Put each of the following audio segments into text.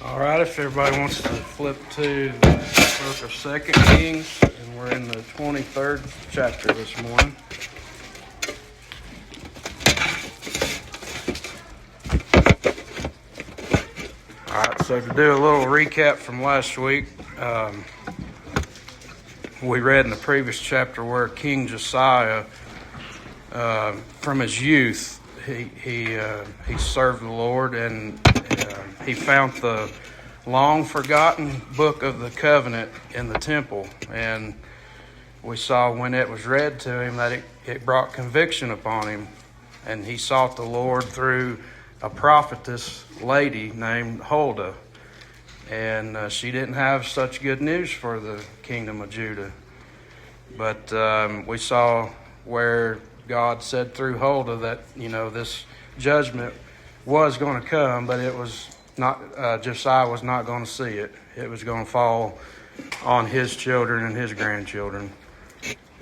All right, if everybody wants to flip to the book of 2 Kings, and we're in the 23rd chapter this morning. All right, so to do a little recap from last week, we read in the previous chapter where King Josiah, from his youth, he served the Lord, and he found the long forgotten book of the covenant in the temple. And we saw when it was read to him that it brought conviction upon him. And he sought the Lord through a prophetess lady named Huldah. And she didn't have such good news for the kingdom of Judah. But we saw where God said through Huldah that, this judgment was going to come, but it was not, Josiah was not going to see it. It was going to fall on his children and his grandchildren.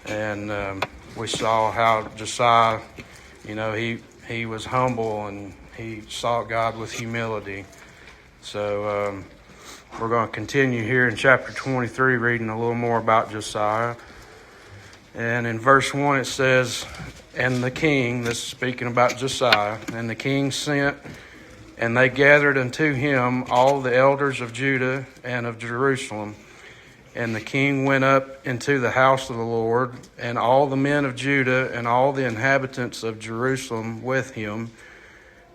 And we saw how Josiah, he was humble and he sought God with humility. So we're going to continue here in chapter 23, reading a little more about Josiah. And in verse 1 it says, "And the king," this is speaking about Josiah, "and the king sent, and they gathered unto him all the elders of Judah and of Jerusalem. And the king went up into the house of the Lord, and all the men of Judah and all the inhabitants of Jerusalem with him,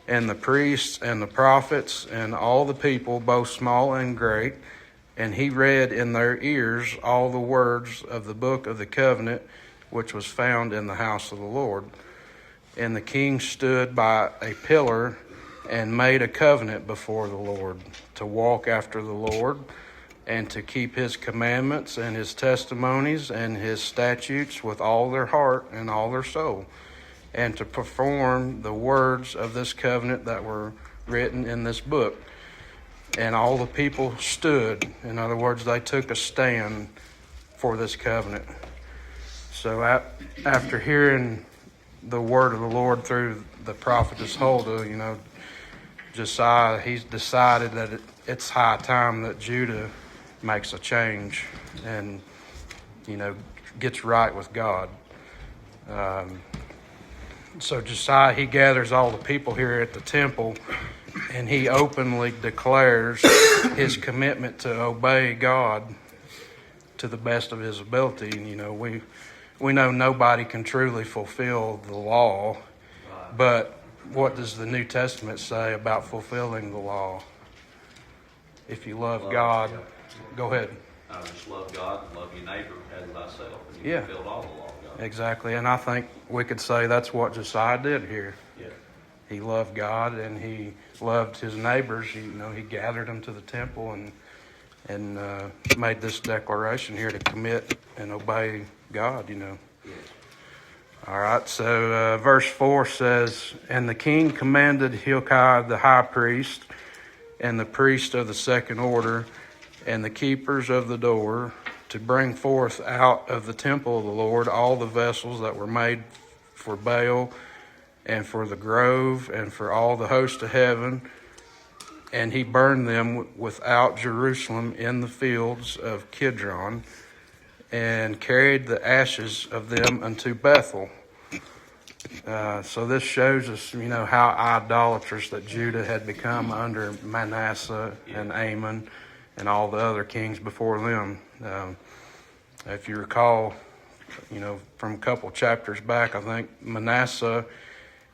and the priests and the prophets and all the people, both small and great. And he read in their ears all the words of the book of the covenant, which was found in the house of the Lord. And the king stood by a pillar and made a covenant before the Lord, to walk after the Lord, and to keep his commandments and his testimonies and his statutes with all their heart and all their soul, and to perform the words of this covenant that were written in this book. And all the people stood." In other words, they took a stand for this covenant. So after hearing the word of the Lord through the prophetess Huldah, Josiah, he's decided that it's high time that Judah makes a change and, gets right with God. So Josiah, he gathers all the people here at the temple, and he openly declares his commitment to obey God to the best of his ability. And, we know nobody can truly fulfill the law, but what does the New Testament say about fulfilling the law? If you love God, go ahead. I just love God and love your neighbor as thyself, and you fulfilled all the law of God. Exactly, and I think we could say that's what Josiah did here. Yeah. He loved God and he loved his neighbors. He gathered them to the temple and made this declaration here to commit and obey God. Yeah. All right, so verse 4 says, "And the king commanded Hilkiah the high priest, and the priest of the second order, and the keepers of the door, to bring forth out of the temple of the Lord all the vessels that were made for Baal, and for the grove, and for all the host of heaven. And he burned them without Jerusalem in the fields of Kidron, and carried the ashes of them unto Bethel." So this shows us, how idolatrous that Judah had become under Manasseh and Amon and all the other kings before them. If you recall, from a couple chapters back, I think Manasseh,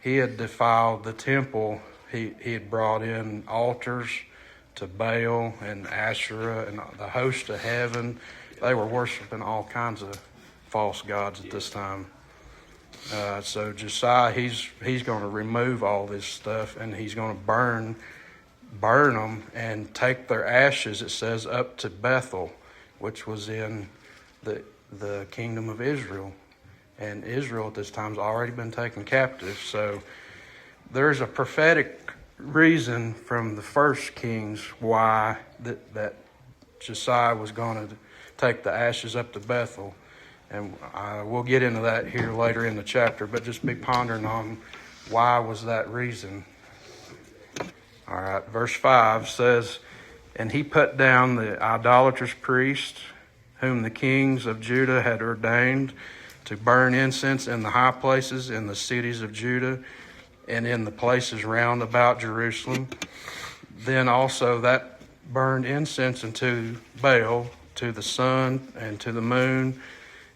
he had defiled the temple. He had brought in altars to Baal and Asherah and the host of heaven. They were worshiping all kinds of false gods at this time. So Josiah, he's going to remove all this stuff, and he's going to burn them and take their ashes, it says, up to Bethel, which was in the kingdom of Israel. And Israel at this time has already been taken captive. So there's a prophetic reason from the first kings why that Josiah was going to take the ashes up to Bethel. And we'll get into that here later in the chapter, but just be pondering on why was that reason. All right, verse 5 says, And he put down the idolatrous priests, whom the kings of Judah had ordained to burn incense in the high places in the cities of Judah and in the places round about Jerusalem. Then also that burned incense unto Baal, to the sun, and to the moon,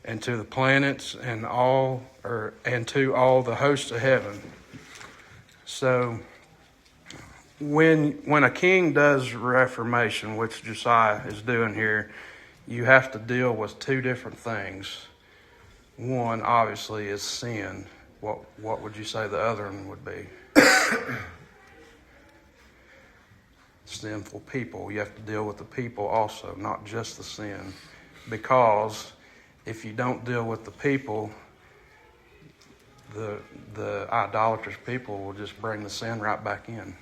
and to the planets, and to all the hosts of heaven. So when a king does reformation, which Josiah is doing here, you have to deal with two different things. One, obviously, is sin. What would you say the other one would be? Sinful people. You have to deal with the people also, not just the sin. Because if you don't deal with the people, the idolatrous people will just bring the sin right back in.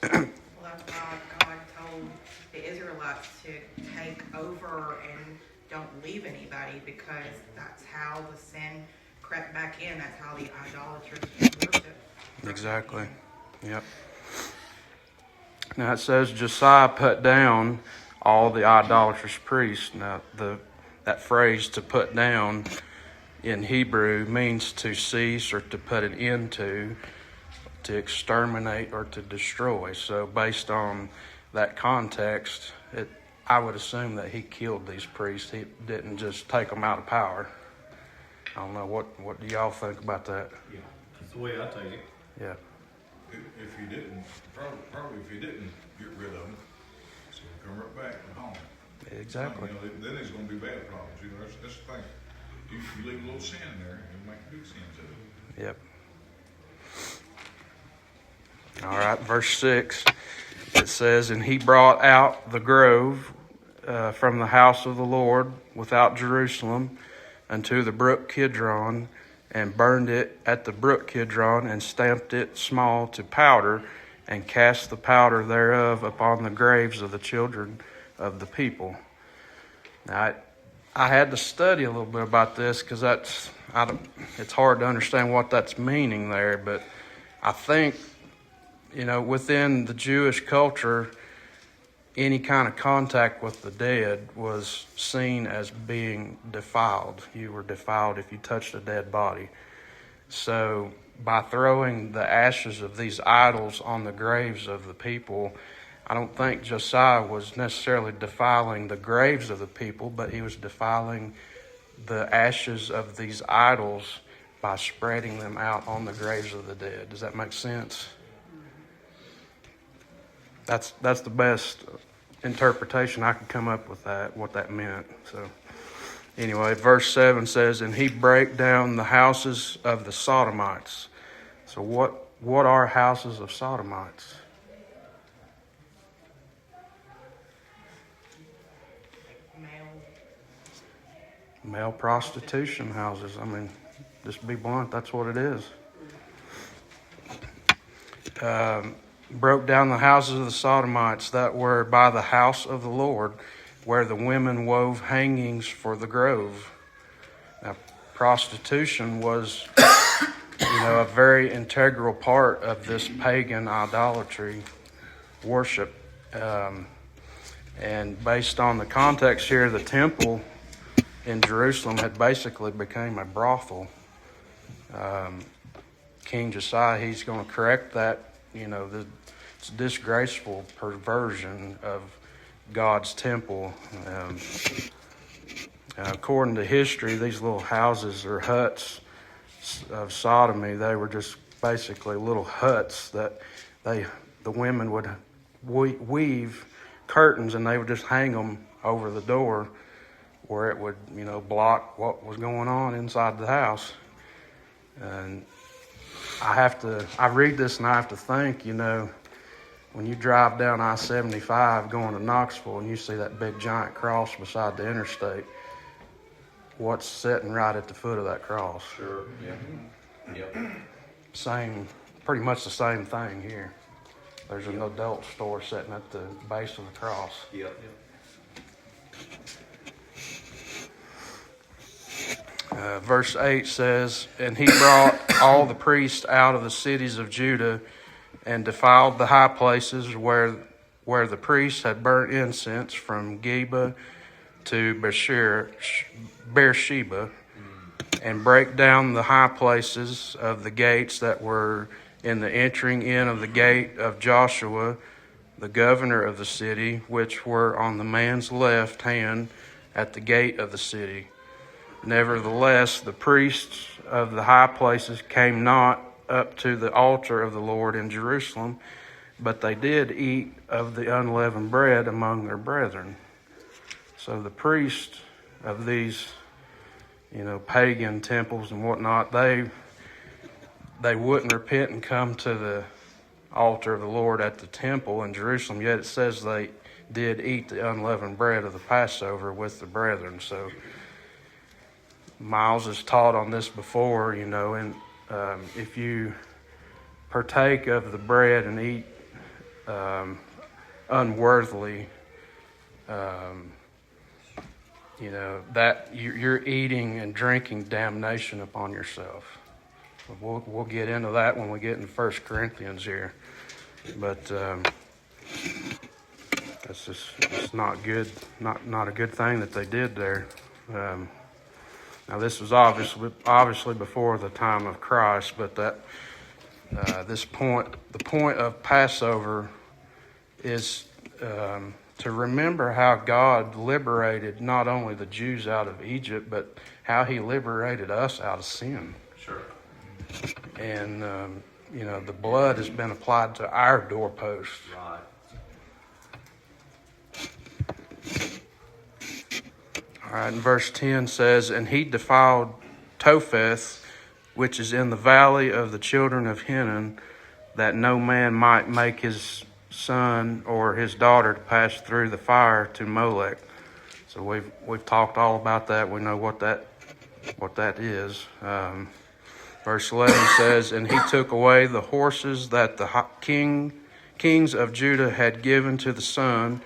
Well, that's why God told the Israelites to take over and don't leave anybody, because that's how the sin crept back in. That's how the idolaters worship. Exactly. Yep. Now it says Josiah put down all the idolatrous priests. Now that phrase, to put down, in Hebrew means to cease or to put an end to exterminate or to destroy. So based on that context, I would assume that he killed these priests. He didn't just take them out of power. I don't know, what do y'all think about that? Yeah, that's the way I take it. Yeah. If you didn't, probably if you didn't get rid of them, it's gonna come right back to home. Exactly. You know, then it's gonna be bad problems. You know, that's the thing. You leave a little sin in there, it'll make big sin to it. Yep. All right, verse 6, it says, And he brought out the grove from the house of the Lord without Jerusalem unto the brook Kidron, and burned it at the brook Kidron, and stamped it small to powder, and cast the powder thereof upon the graves of the children of the people. Now, I had to study a little bit about this, because it's hard to understand what that's meaning there, but I think, within the Jewish culture, any kind of contact with the dead was seen as being defiled. You were defiled if you touched a dead body. So by throwing the ashes of these idols on the graves of the people, I don't think Josiah was necessarily defiling the graves of the people, but he was defiling the ashes of these idols by spreading them out on the graves of the dead. Does that make sense? That's the best interpretation I could come up with what that meant. So anyway, verse 7 says, And he brake down the houses of the Sodomites. So what are houses of Sodomites? Male prostitution houses. I mean, just be blunt, that's what it is. Broke down the houses of the Sodomites that were by the house of the Lord, where the women wove hangings for the grove. Now, prostitution was, a very integral part of this pagan idolatry worship. And based on the context here, the temple in Jerusalem had basically become a brothel. King Josiah, he's going to correct that, it's disgraceful perversion of God's temple. According to history, these little houses or huts of sodomy, they were just basically little huts that the women would weave curtains, and they would just hang them over the door where it would, block what was going on inside the house. And I read this and I have to think, when you drive down I-75 going to Knoxville and you see that big giant cross beside the interstate, what's sitting right at the foot of that cross? Sure. Yeah. Yep. Pretty much the same thing here. There's an adult store sitting at the base of the cross. Yep. Verse 8 says, And he brought all the priests out of the cities of Judah, and defiled the high places where where the priests had burnt incense from Geba to Beersheba, and break down the high places of the gates that were in the entering in of the gate of Joshua, the governor of the city, which were on the man's left hand at the gate of the city. Nevertheless, the priests of the high places came not up to the altar of the Lord in Jerusalem, but they did eat of the unleavened bread among their brethren. So the priests of these, pagan temples and whatnot, they wouldn't repent and come to the altar of the Lord at the temple in Jerusalem, yet it says they did eat the unleavened bread of the Passover with the brethren. So Miles has taught on this before, and if you partake of the bread and eat unworthily, that you're eating and drinking damnation upon yourself. We'll get into that when we get in 1 Corinthians here, but it's not good, not a good thing that they did there. Now this was obviously before the time of Christ, but the point of Passover is to remember how God liberated not only the Jews out of Egypt, but how He liberated us out of sin. Sure. And the blood has been applied to our doorposts. Right. All right, and verse 10 says, "And he defiled Topheth, which is in the valley of the children of Hinnom, that no man might make his son or his daughter to pass through the fire to Molech." So we've talked all about that. We know what that is. Verse 11 says, "And he took away the horses that the kings of Judah had given to the sun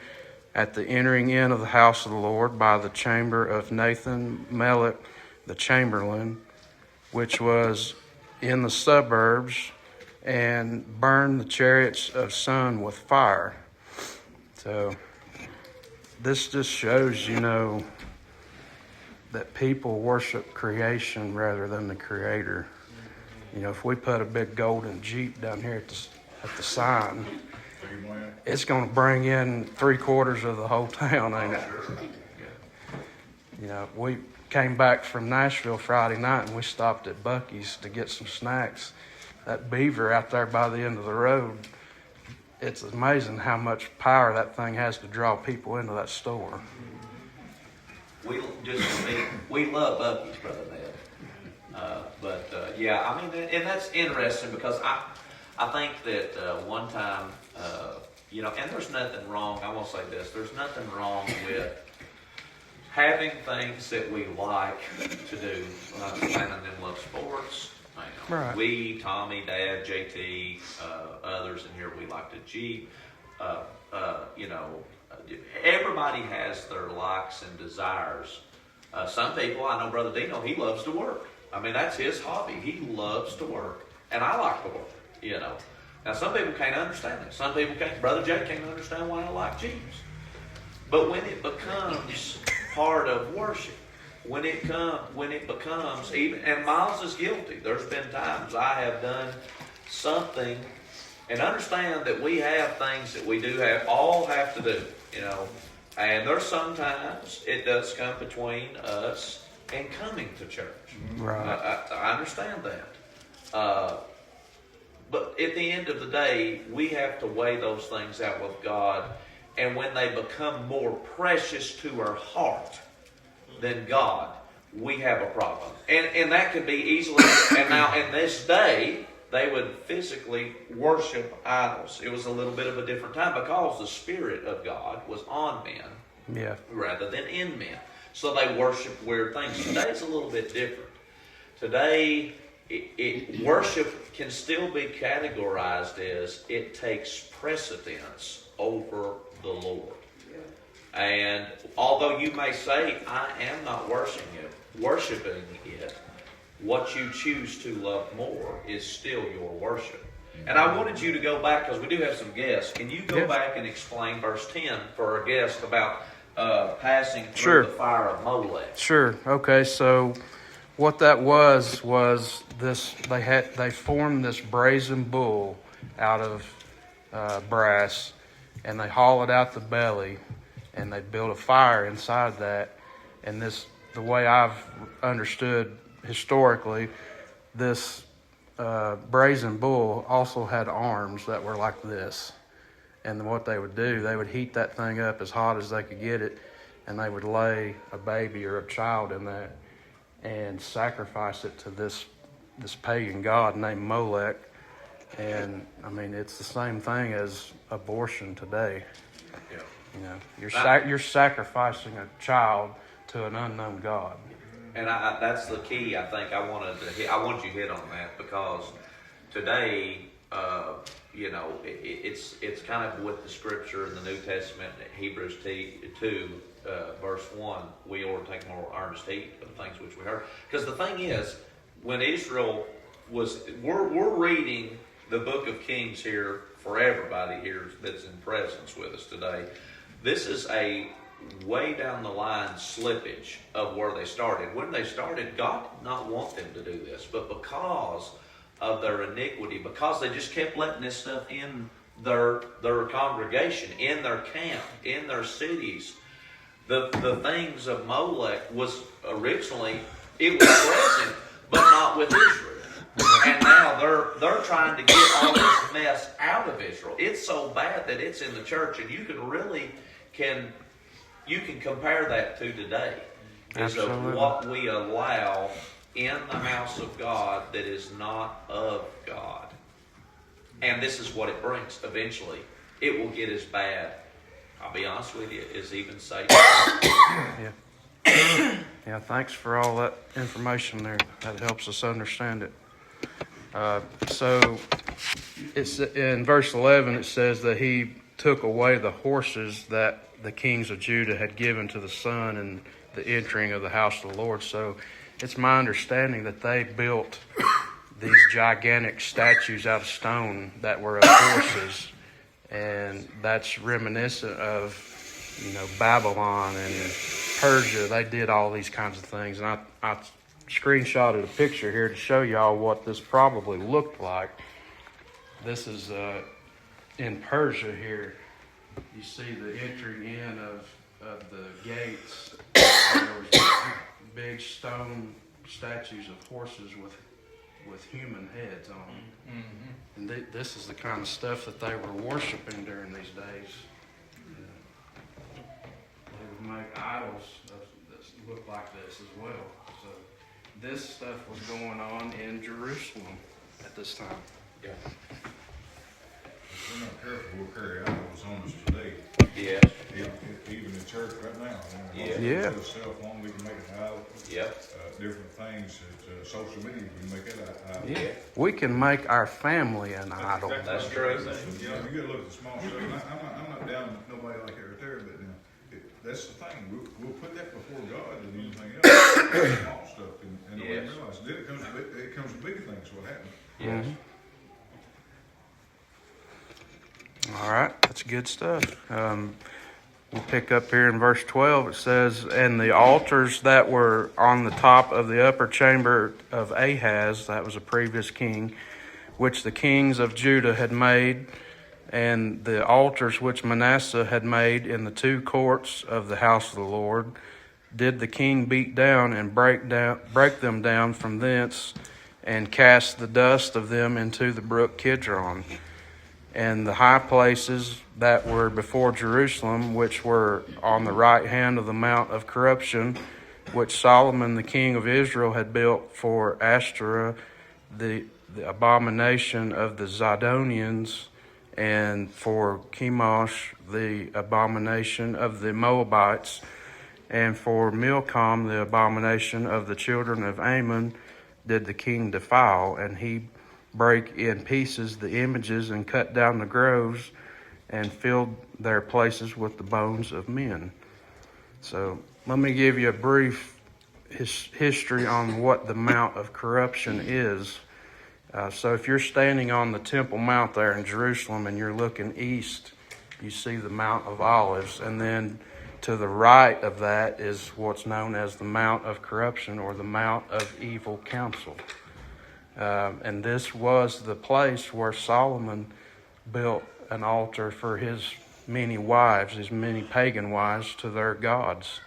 at the entering in of the house of the Lord by the chamber of Nathan Melech the chamberlain, which was in the suburbs, and burned the chariots of sun with fire." So this just shows, that people worship creation rather than the Creator. If we put a big golden Jeep down here at the sign, it's going to bring in 3/4 of the whole town, ain't it? We came back from Nashville Friday night and we stopped at Buc-ee's to get some snacks. That beaver out there by the end of the road, it's amazing how much power that thing has to draw people into that store. We love Buc-ee's, Brother Ned. And that's interesting because I think that one time, and there's nothing wrong. I won't say this. There's nothing wrong with having things that we like to do. Shannon and them love sports. Right. We, Tommy, Dad, JT, others in here, we like to Jeep. Everybody has their likes and desires. Some people, I know Brother Dino, he loves to work. That's his hobby. He loves to work. And I like to work, Now, some people can't understand it. Some people can't. Brother Jay can't understand why I like Jeeps. But when it becomes part of worship, when it becomes even, and Miles is guilty. There's been times I have done something, and understand that we have things that we all have to do, And there's sometimes it does come between us and coming to church. Right. I understand that. But at the end of the day, we have to weigh those things out with God. And when they become more precious to our heart than God, we have a problem. And that can be easily, and now in this day, they would physically worship idols. It was a little bit of a different time because the Spirit of God was on men rather than in men. So they worship weird things. Today it's a little bit different. Today, worship can still be categorized as it takes precedence over the Lord. Yeah. And although you may say, I am not worshiping it, what you choose to love more is still your worship. And I wanted you to go back, because we do have some guests. Can you go Yeah. back and explain verse 10 for our guest about passing through Sure. the fire of Molech? Sure. Okay. So what that was this. They formed this brazen bull out of brass, and they hollowed out the belly, and they built a fire inside that. And the way I've understood historically, this brazen bull also had arms that were like this. And what they would do, they would heat that thing up as hot as they could get it, and they would lay a baby or a child in that and sacrifice it to this pagan god named Molech. And I mean, it's the same thing as abortion today. Yeah. You know, you're sacrificing a child to an unknown god. And that's the key. I think I want you to hit on that, because today, it's kind of with the scripture in the New Testament, Hebrews 2, verse 1. We ought to take more earnest heed of the things which we heard. Because the thing is, when Israel we're reading the book of Kings here for everybody here that's in presence with us today. This is a way down the line slippage of where they started. When they started, God did not want them to do this, but because of their iniquity, because they just kept letting this stuff in their congregation, in their camp, in their cities, the things of Molech was originally, it was present, but not with Israel. And now they're trying to get all this mess out of Israel. It's so bad that it's in the church, and you can compare that to today. Is of what we allow in the house of God that is not of God. And this is what it brings. Eventually, it will get as bad, I'll be honest with you, as even Satan. Yeah. Yeah, thanks for all that information there. That helps us understand it. So it's in verse 11, it says that he took away the horses that the kings of Judah had given to the sun and the entering of the house of the Lord. So it's my understanding that they built these gigantic statues out of stone that were of horses, and that's reminiscent of, Babylon and Persia. They did all these kinds of things, and I screenshotted a picture here to show y'all what this probably looked like. This is in Persia here. You see the entering in of the gates. There was big stone statues of horses with human heads on them. Mm-hmm. And this is the kind of stuff that they were worshiping during these days. They would make idols that look like this as well. So this stuff was going on in Jerusalem at this time. Yeah. If we're not careful, we'll carry idols on us today. Yes. Even in church right now. Yeah. With a cell phone, we can make an idol. Yep. Different things. Social media, we can make that idol. Yeah. We can make our family an idol. That's true. You gotta look at the small stuff. I'm not down with nobody like that right there, but that's the thing. We'll put that before God and anything else. Small stuff, and nobody realizes. Then it comes to bigger things. What happens? Yes. All right, that's good stuff. We'll pick up here in verse 12. It says, "And the altars that were on the top of the upper chamber of Ahaz," that was a previous king, "which the kings of Judah had made, and the altars which Manasseh had made in the two courts of the house of the Lord, did the king beat down and break them down from thence, and cast the dust of them into the brook Kidron. And the high places that were before Jerusalem, which were on the right hand of the Mount of Corruption, which Solomon the king of Israel had built for Ashtoreth, the abomination of the Zidonians, and for Chemosh, the abomination of the Moabites, and for Milcom, the abomination of the children of Ammon, did the king defile, and he break in pieces the images and cut down the groves and filled their places with the bones of men." So let me give you a brief history on what the Mount of Corruption is. So if you're standing on the Temple Mount there in Jerusalem and you're looking east, you see the Mount of Olives, and then to the right of that is what's known as the Mount of Corruption, or the Mount of Evil Counsel. And this was the place where Solomon built an altar for his many wives, his many pagan wives, to their gods.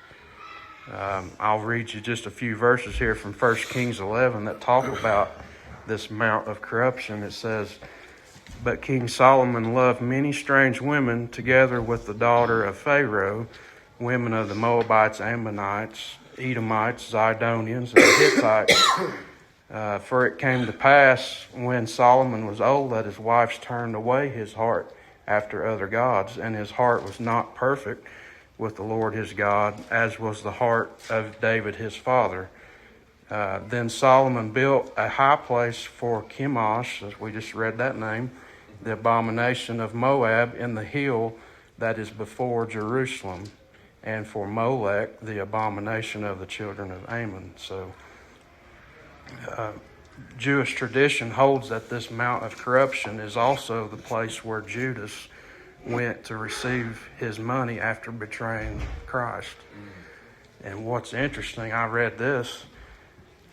I'll read you just a few verses here from 1 Kings 11 that talk about this Mount of Corruption. It says, "But King Solomon loved many strange women, together with the daughter of Pharaoh, women of the Moabites, Ammonites, Edomites, Zidonians, and Hittites. For it came to pass, when Solomon was old, that his wives turned away his heart after other gods, and his heart was not perfect with the Lord his God, as was the heart of David his father. Then Solomon built a high place for Chemosh," as we just read that name, "the abomination of Moab, in the hill that is before Jerusalem, and for Molech, the abomination of the children of Ammon." So Jewish tradition holds that this Mount of Corruption is also the place where Judas went to receive his money after betraying Christ. And what's interesting, I read this,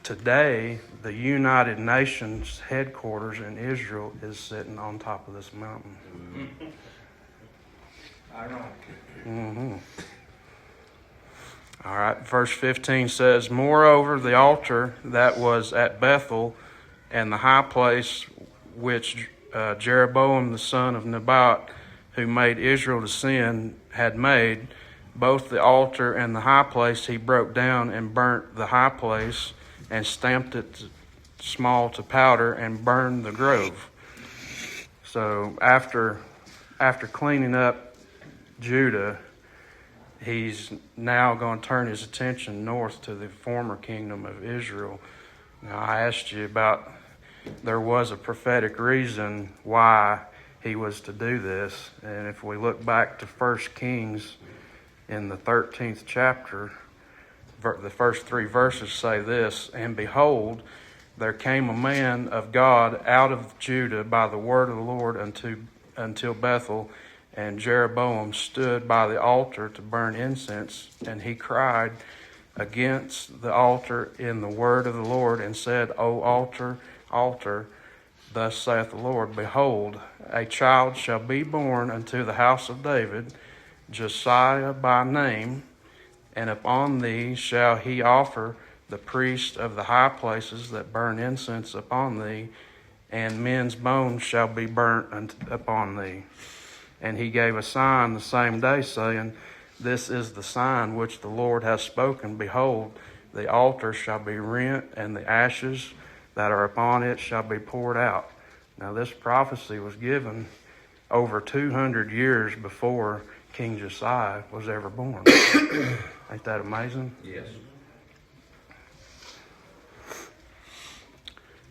today the United Nations headquarters in Israel is sitting on top of this mountain. Mm-hmm. All right, verse 15 says, "Moreover, the altar that was at Bethel, and the high place which Jeroboam the son of Nebat, who made Israel to sin, had made, both the altar and the high place he broke down, and burnt the high place, and stamped it small to powder, and burned the grove." So after cleaning up Judah, he's now going to turn his attention north to the former kingdom of Israel. Now, I asked you about, there was a prophetic reason why he was to do this. And if we look back to 1 Kings in the 13th chapter, the first 3 verses say this, "And behold, there came a man of God out of Judah by the word of the Lord until Bethel, and Jeroboam stood by the altar to burn incense, and he cried against the altar in the word of the Lord, and said, O altar, altar, thus saith the Lord, behold, a child shall be born unto the house of David, Josiah by name, and upon thee shall he offer the priest of the high places that burn incense upon thee, and men's bones shall be burnt upon thee. And he gave a sign the same day, saying, This is the sign which the Lord hath spoken. Behold, the altar shall be rent, and the ashes that are upon it shall be poured out." Now this prophecy was given over 200 years before King Josiah was ever born. Ain't that amazing? Yes.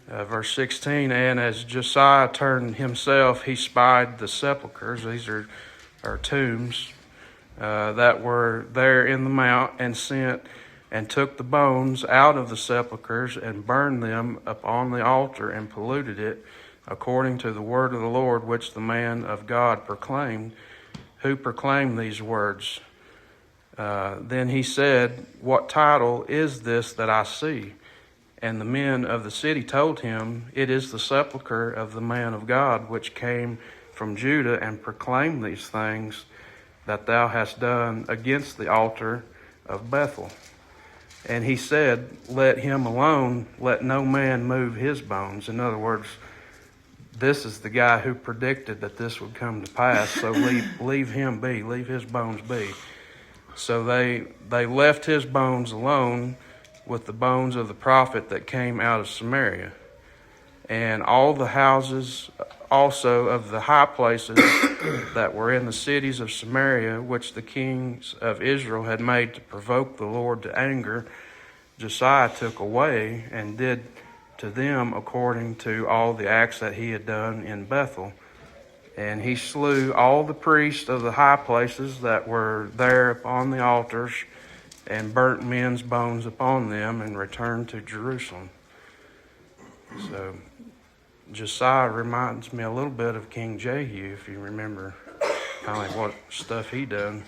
Verse 16, "And as Josiah turned himself, he spied the sepulchres," these are tombs, "that were there in the mount, and sent and took the bones out of the sepulchres, and burned them upon the altar, and polluted it, according to the word of the Lord, which the man of God proclaimed." Who proclaimed these words? Then he said, "What title is this that I see?" And the men of the city told him, "It is the sepulchre of the man of God, which came from Judah, and proclaimed these things that thou hast done against the altar of Bethel." And he said, "Let him alone, let no man move his bones." In other words, this is the guy who predicted that this would come to pass, so leave him be, leave his bones be. So they left his bones alone with the bones of the prophet that came out of Samaria. And all the houses also of the high places that were in the cities of Samaria, which the kings of Israel had made to provoke the Lord to anger, Josiah took away, and did to them according to all the acts that he had done in Bethel. And he slew all the priests of the high places that were there upon the altars, and burnt men's bones upon them, and returned to Jerusalem. So Josiah reminds me a little bit of King Jehu, if you remember kind of like what stuff he done.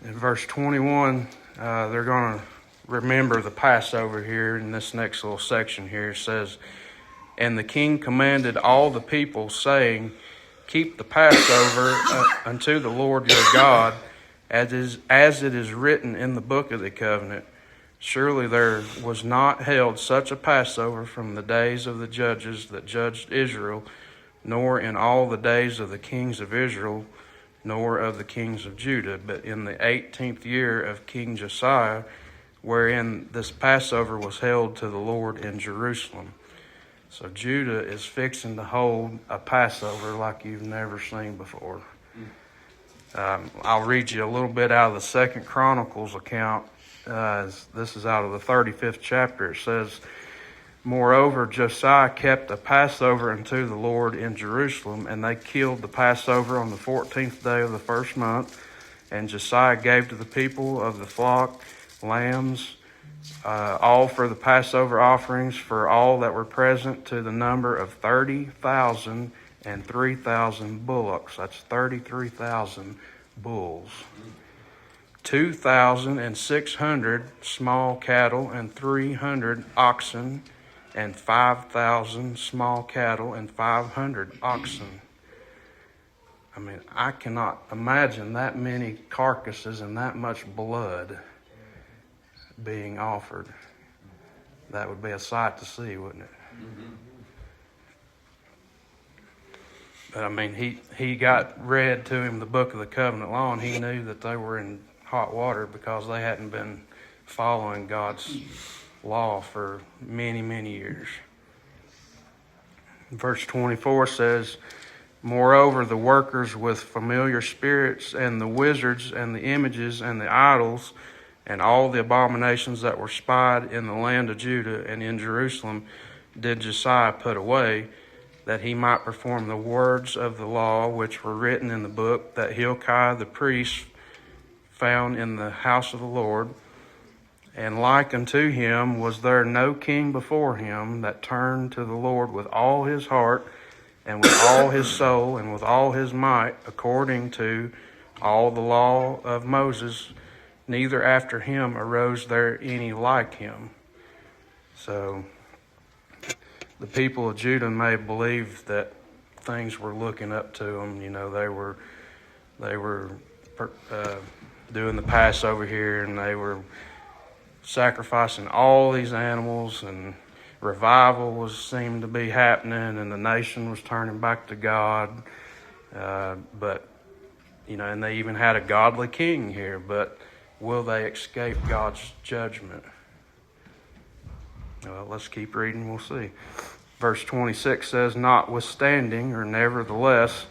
In verse 21, they're going to remember the Passover here in this next little section here. It says, "And the king commanded all the people, saying, Keep the Passover unto the Lord your God, as it is written in the book of the covenant. Surely there was not held such a Passover from the days of the judges that judged Israel, nor in all the days of the kings of Israel, nor of the kings of Judah, but in the 18th year of King Josiah, wherein this Passover was held to the Lord in Jerusalem." So Judah is fixing to hold a Passover like you've never seen before. I'll read you a little bit out of the 2nd Chronicles account. This is out of the 35th chapter. It says, "Moreover, Josiah kept a Passover unto the Lord in Jerusalem, and they killed the Passover on the 14th day of the first month. And Josiah gave to the people of the flock lambs, all for the Passover offerings, for all that were present, to the number of 30,000 and 3,000 bullocks." That's 33,000 bulls. 2,600 small cattle and 300 oxen, and 5,000 small cattle and 500 oxen. I mean, I cannot imagine that many carcasses and that much blood being offered. That would be a sight to see, wouldn't it? Mm-hmm. But I mean, he got read to him the book of the covenant law, and he knew that they were in hot water because they hadn't been following God's law for many, many years. Verse 24 says, "Moreover, the workers with familiar spirits and the wizards and the images and the idols and all the abominations that were spied in the land of Judah and in Jerusalem did Josiah put away, that he might perform the words of the law which were written in the book that Hilkiah the priest found in the house of the Lord. And like unto him was there no king before him that turned to the Lord with all his heart and with all his soul and with all his might, according to all the law of Moses, neither after him arose there any like him." So the people of Judah may believe that things were looking up to them. You know, they were doing the Passover here, and they were sacrificing all these animals, and revival seemed to be happening, and the nation was turning back to God. But you know, and they even had a godly king here. But will they escape God's judgment? Well, let's keep reading. We'll see. Verse 26 says, "Notwithstanding, or nevertheless,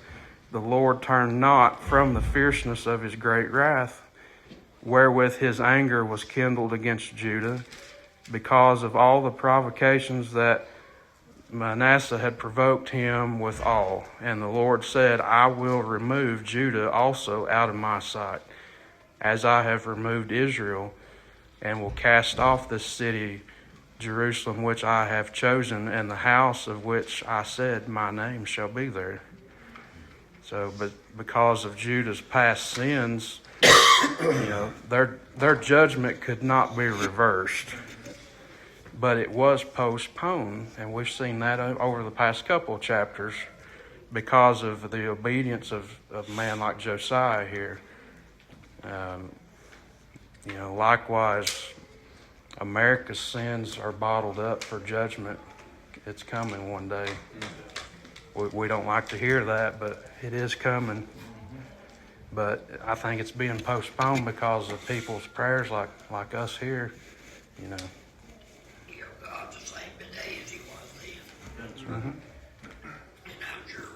the Lord turned not from the fierceness of his great wrath, wherewith his anger was kindled against Judah, because of all the provocations that Manasseh had provoked him withal. And the Lord said, I will remove Judah also out of my sight, as I have removed Israel, and will cast off this city, Jerusalem, which I have chosen, and the house of which I said, my name shall be there." So, but because of Judah's past sins, you know, their judgment could not be reversed. But it was postponed, and we've seen that over the past couple of chapters because of the obedience of a man like Josiah here. You know, likewise, America's sins are bottled up for judgment. It's coming one day. We don't like to hear that, but it is coming. But I think it's being postponed because of people's prayers like us here, you know. God's the same today as he was then. That's right. Mm-hmm. And I'm sure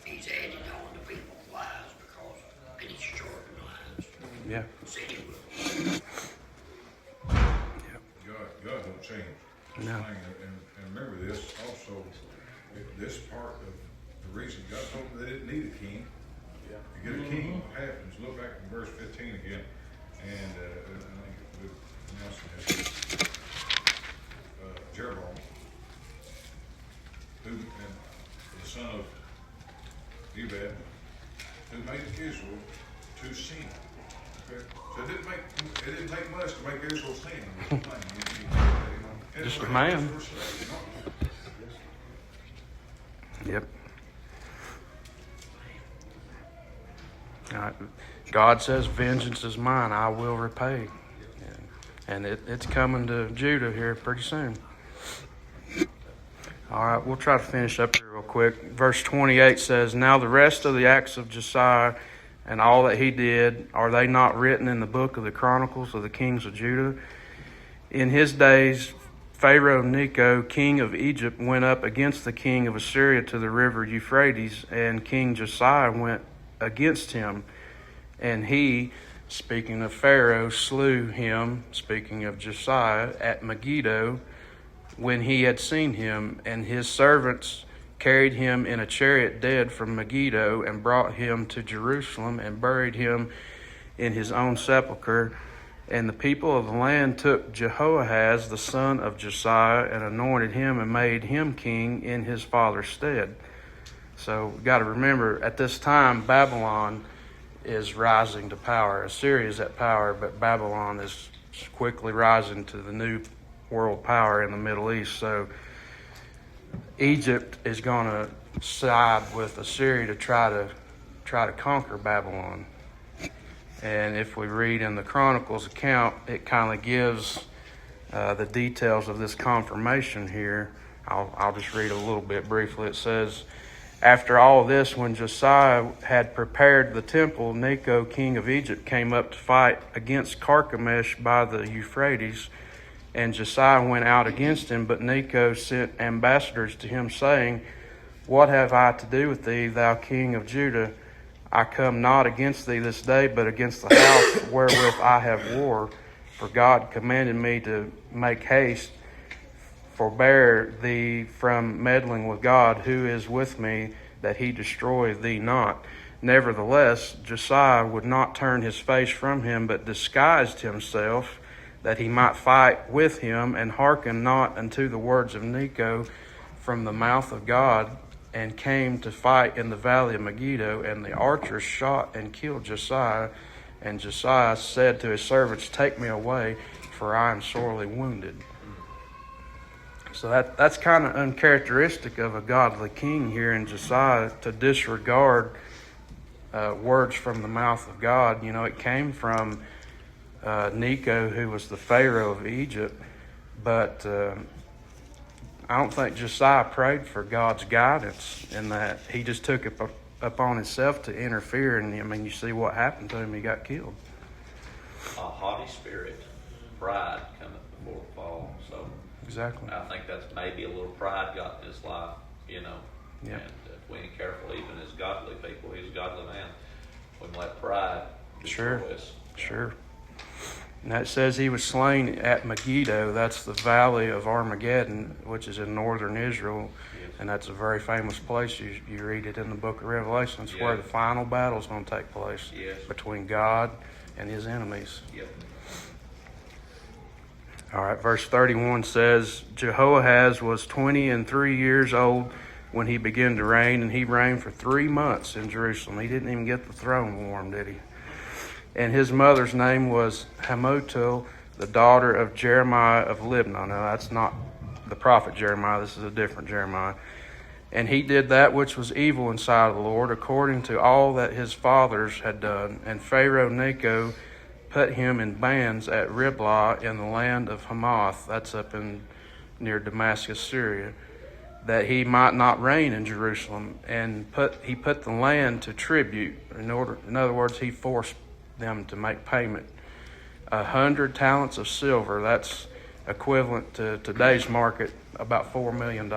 he's adding on to people's lives because and he's shortening lives. Yeah. Said he will. God don't change. No. And remember this also, this part of the reason God told them they didn't need a king. To get a king, what happens? Look back in verse 15 again. And I think Nelson has Jeroboam, and the son of Ebed, who made Israel to sin. Okay? So it didn't take much to make Israel sin. Just a man. Yep. God says, vengeance is mine, I will repay. And it's coming to Judah here pretty soon. All right, we'll try to finish up here real quick. Verse 28 says, now the rest of the acts of Josiah and all that he did, are they not written in the book of the Chronicles of the kings of Judah? In his days, Pharaoh Necho, king of Egypt, went up against the king of Assyria to the river Euphrates, and King Josiah went against him. And he, speaking of Pharaoh, slew him, speaking of Josiah, at Megiddo, when he had seen him. And his servants carried him in a chariot dead from Megiddo, and brought him to Jerusalem, and buried him in his own sepulchre. And the people of the land took Jehoahaz, the son of Josiah, and anointed him and made him king in his father's stead. So we've got to remember, at this time, Babylon is rising to power. Assyria is at power, but Babylon is quickly rising to the new world power in the Middle East. So Egypt is going to side with Assyria to try to conquer Babylon. And if we read in the Chronicles account, it kind of gives the details of this confirmation here. I'll just read a little bit briefly. It says, after all this, when Josiah had prepared the temple, Necho, king of Egypt, came up to fight against Carchemish by the Euphrates. And Josiah went out against him, but Necho sent ambassadors to him, saying, what have I to do with thee, thou king of Judah? I come not against thee this day, but against the house wherewith I have war. For God commanded me to make haste, forbear thee from meddling with God, who is with me, that he destroy thee not. Nevertheless, Josiah would not turn his face from him, but disguised himself, that he might fight with him, and hearken not unto the words of Necho from the mouth of God, and came to fight in the valley of Megiddo. And the archers shot and killed Josiah. And Josiah said to his servants, take me away, for I am sorely wounded. So that's kind of uncharacteristic of a godly king here in Josiah, to disregard words from the mouth of God. You know, it came from Necho, who was the Pharaoh of Egypt, but I don't think Josiah prayed for God's guidance in that. He just took it upon himself to interfere, and I mean, you see what happened to him. He got killed. A haughty spirit, pride cometh before a fall. So exactly, I think that's maybe a little pride got in his life, you know. Yep. And if we ain't careful, even as godly people, he's a godly man, we can let pride destroy us. Sure. And that says he was slain at Megiddo. That's the valley of Armageddon, which is in northern Israel. Yes. And that's a very famous place. You read it in the book of Revelation. It's where the final battle is going to take place between God and his enemies. Yep. All right, verse 31 says, Jehoahaz was 23 years old when he began to reign, and he reigned for 3 months in Jerusalem. He didn't even get the throne warm, did he? And his mother's name was Hamutal, the daughter of Jeremiah of Libnah. Now, that's not the prophet Jeremiah. This is a different Jeremiah. And he did that which was evil in sight of the Lord, according to all that his fathers had done. And Pharaoh Necho put him in bands at Riblah in the land of Hamath. That's up in near Damascus, Syria, that he might not reign in Jerusalem. And he put the land to tribute. In other words, he forced them to make payment. 100 talents of silver, that's equivalent to today's market, about $4 million.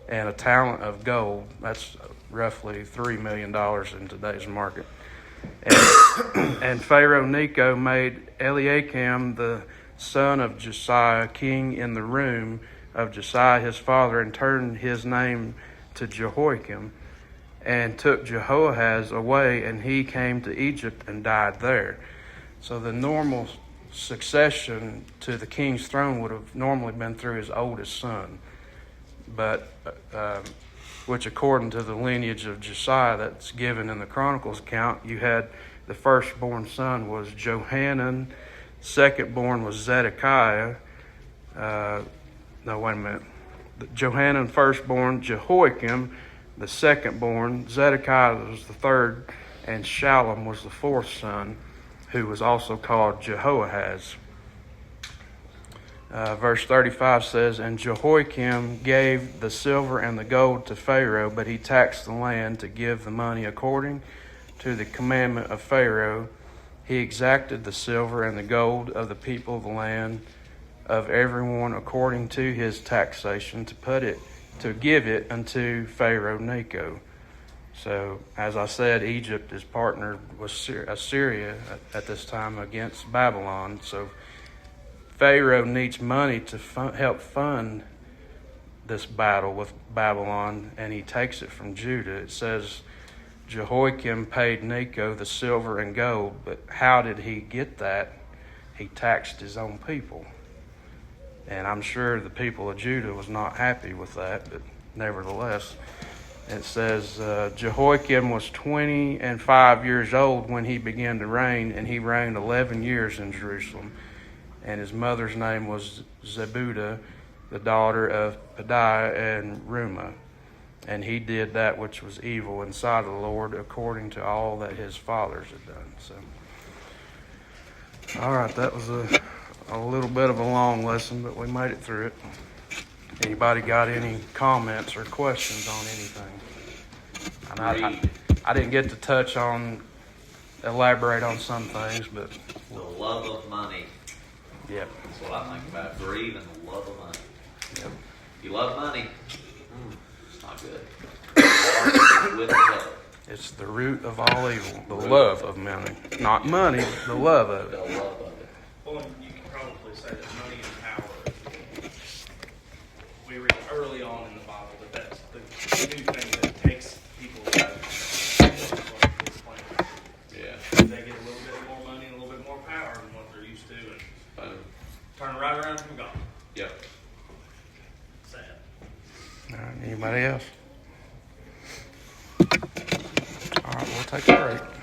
And a talent of gold, that's roughly $3 million in today's market. And Pharaoh Necho made Eliakim, the son of Josiah, king in the room of Josiah his father, and turned his name to Jehoiakim, and took Jehoahaz away, and he came to Egypt and died there. So the normal succession to the king's throne would have normally been through his oldest son, but which according to the lineage of Josiah that's given in the Chronicles account, you had the firstborn son was Johanan, secondborn was Zedekiah. No, wait a minute. Johanan firstborn, Jehoiakim, the secondborn, Zedekiah was the third, and Shallum was the fourth son, who was also called Jehoahaz. Verse 35 says, And Jehoiakim gave the silver and the gold to Pharaoh, but he taxed the land to give the money according to the commandment of Pharaoh. He exacted the silver and the gold of the people of the land, of everyone according to his taxation, to give it unto Pharaoh Necho. So, as I said, Egypt is partnered with Assyria at this time against Babylon. So, Pharaoh needs money to help fund this battle with Babylon, and he takes it from Judah. It says Jehoiakim paid Necho the silver and gold, but how did he get that? He taxed his own people. And I'm sure the people of Judah was not happy with that, but nevertheless, it says Jehoiakim was 25 years old when he began to reign, and he reigned 11 years in Jerusalem. And his mother's name was Zebudah, the daughter of Pedaiah and Rumah. And he did that which was evil in sight of the Lord, according to all that his fathers had done. So, all right, that was a little bit of a long lesson, but we made it through it. Anybody got any comments or questions on anything? And I didn't get to elaborate on some things, but The love of money. yeah. That's what I think about. Greed and the love of money. Yep. You love money. It's not good. Or with love. It's the root of all evil, the love of money. Not money, the love of The it. love of it. Well, you can probably say that money and power, we read early on in the Bible that that's the new thing that takes people out of this planet. Yeah. They get a little bit more money and a little bit more power than what they're used to, and Boom. turn right around from God. Yep. Sad. All right, anybody else? All right, we'll take a break.